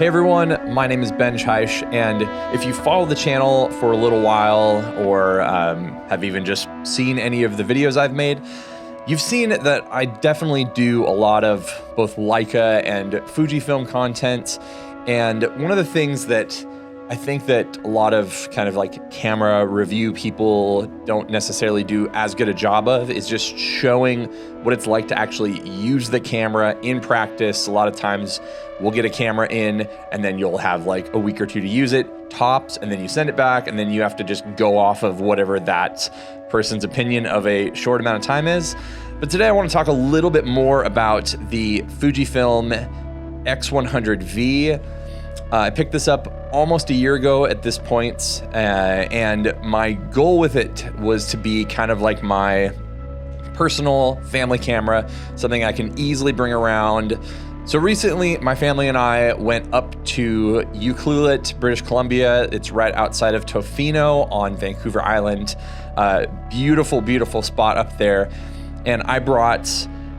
Hey everyone, my name is Ben Scheisch, and if you follow the channel for a little while or have even just seen any of the videos I've made, you've seen that I definitely do a lot of both Leica and Fujifilm content. And one of the things that I think that a lot of kind of like camera review people don't necessarily do as good a job of is just showing what it's like to actually use the camera in practice. A lot of times we'll get a camera in and then you'll have like a week or two to use it, tops, and then you send it back and then you have to just go off of whatever that person's opinion of a short amount of time is. But today I want to talk a little bit more about the Fujifilm X100V. I picked this up almost a year ago at this point, and my goal with it was to be kind of like my personal family camera, something I can easily bring around. So recently, my family and I went up to Ucluelet, British Columbia. It's right outside of Tofino on Vancouver Island. Beautiful, beautiful spot up there. And I brought,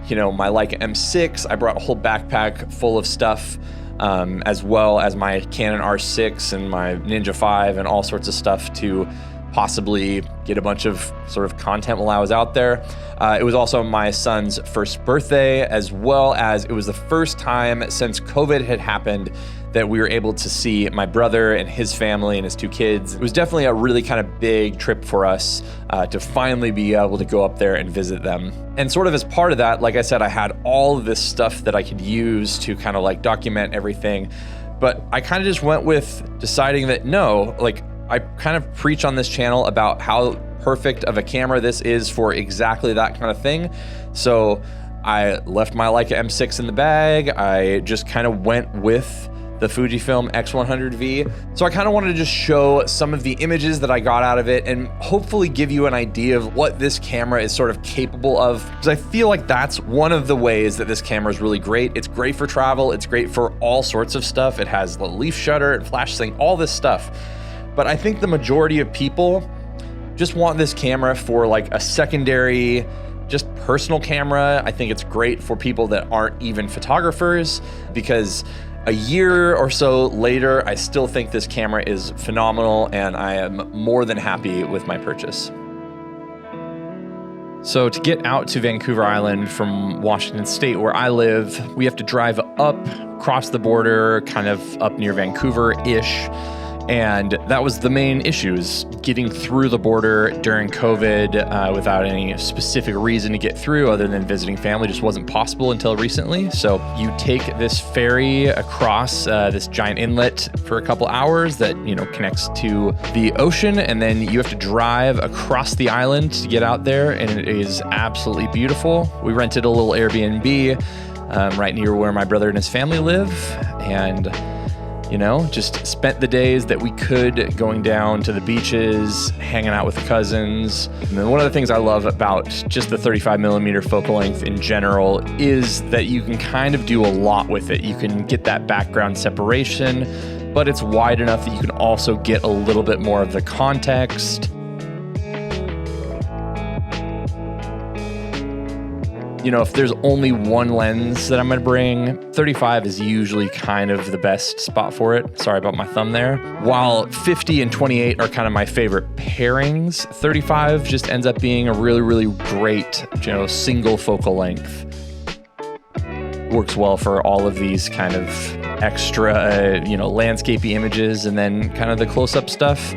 my Leica M6. I brought a whole backpack full of stuff. As well as my Canon R6 and my Ninja 5 and all sorts of stuff to possibly get a bunch of sort of content while I was out there. It was also my son's first birthday, as well as it was the first time since COVID had happened that we were able to see my brother and his family and his two kids. It was definitely a really kind of big trip for us to finally be able to go up there and visit them. And sort of as part of that, like I said, I had all of this stuff that I could use to kind of like document everything. But I kind of just went with deciding that no, like I kind of preach on this channel about how perfect of a camera this is for exactly that kind of thing. So I left my Leica M6 in the bag. I just kind of went with the Fujifilm X100V. So I kind of wanted to just show some of the images that I got out of it and hopefully give you an idea of what this camera is sort of capable of, because I feel like that's one of the ways that this camera is really great. It's great for travel. It's great for all sorts of stuff. It has the leaf shutter and flash thing, all this stuff. But I think the majority of people just want this camera for like a secondary, just personal camera. I think it's great for people that aren't even photographers, because a year or so later, I still think this camera is phenomenal and I am more than happy with my purchase. So to get out to Vancouver Island from Washington State, where I live, we have to drive up, cross the border, kind of up near Vancouver-ish. And that was the main issue, is getting through the border during COVID without any specific reason to get through other than visiting family. Just wasn't possible until recently. So you take this ferry across this giant inlet for a couple hours that, connects to the ocean. And then you have to drive across the island to get out there. And it is absolutely beautiful. We rented a little Airbnb right near where my brother and his family live. And just spent the days that we could going down to the beaches, hanging out with the cousins. And then one of the things I love about just the 35mm focal length in general is that you can kind of do a lot with it. You can get that background separation, but it's wide enough that you can also get a little bit more of the context. If there's only one lens that I'm gonna bring, 35 is usually kind of the best spot for it. Sorry about my thumb there. While 50 and 28 are kind of my favorite pairings, 35 just ends up being a really, really great, single focal length. Works well for all of these kind of extra, landscapey images, and then kind of the close-up stuff.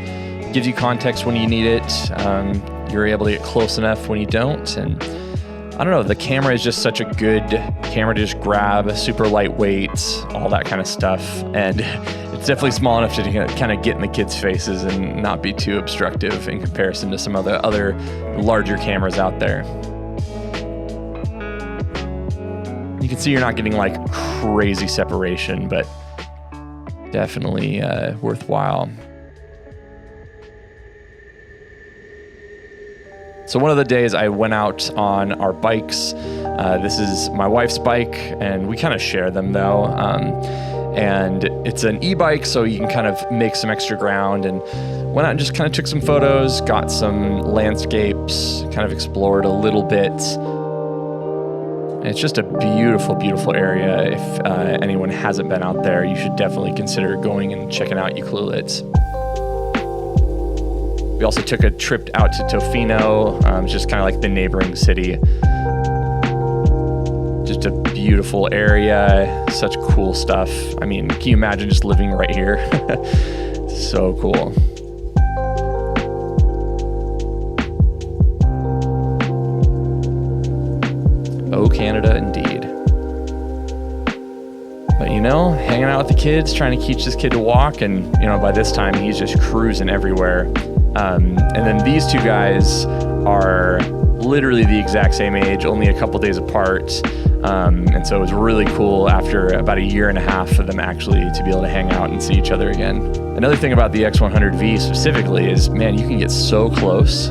Gives you context when you need it. You're able to get close enough when you don't, and I don't know, the camera is just such a good camera to just grab, super lightweight, all that kind of stuff. And it's definitely small enough to kind of get in the kids' faces and not be too obstructive in comparison to some other larger cameras out there. You can see you're not getting like crazy separation, but definitely worthwhile. So one of the days I went out on our bikes. This is my wife's bike, and we kind of share them though. And it's an e-bike, so you can kind of make some extra ground, and went out and just kind of took some photos, got some landscapes, kind of explored a little bit. It's just a beautiful, beautiful area. If anyone hasn't been out there, you should definitely consider going and checking out Ucluelet. We also took a trip out to Tofino, just kind of like the neighboring city. Just a beautiful area, such cool stuff. I mean, can you imagine just living right here? So cool. Oh, Canada, indeed. But you know, hanging out with the kids, trying to teach this kid to walk, and you know, by this time he's just cruising everywhere. And then these two guys are literally the exact same age, only a couple days apart. And so it was really cool after about a year and a half for them actually to be able to hang out and see each other again. Another thing about the X100V specifically is, man, you can get so close.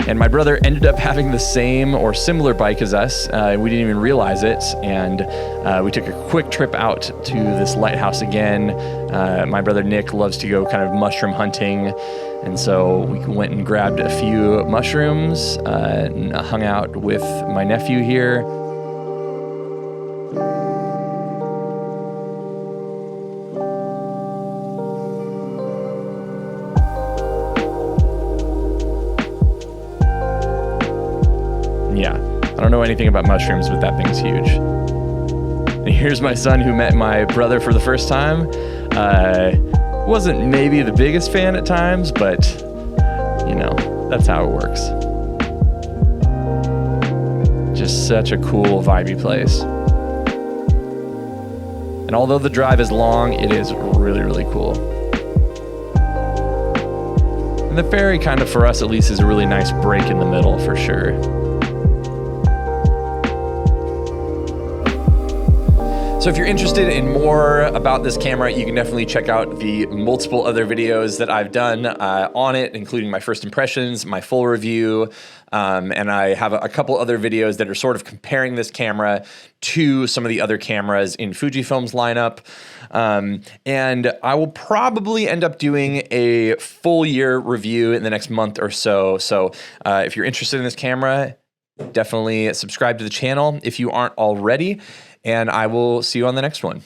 And my brother ended up having the same or similar bike as us. We didn't even realize it. And we took a quick trip out to this lighthouse again. My brother Nick loves to go kind of mushroom hunting. And so we went and grabbed a few mushrooms and hung out with my nephew here. Yeah, I don't know anything about mushrooms, but that thing's huge. And here's my son who met my brother for the first time. Wasn't maybe the biggest fan at times, but you know, that's how it works. Just such a cool, vibey place. And although the drive is long, it is really, really cool. And the ferry kind of, for us at least, is a really nice break in the middle for sure. So if you're interested in more about this camera, you can definitely check out the multiple other videos that I've done on it, including my first impressions, my full review, and I have a couple other videos that are sort of comparing this camera to some of the other cameras in Fujifilm's lineup. And I will probably end up doing a full year review in the next month or so. So if you're interested in this camera, definitely subscribe to the channel if you aren't already. And I will see you on the next one.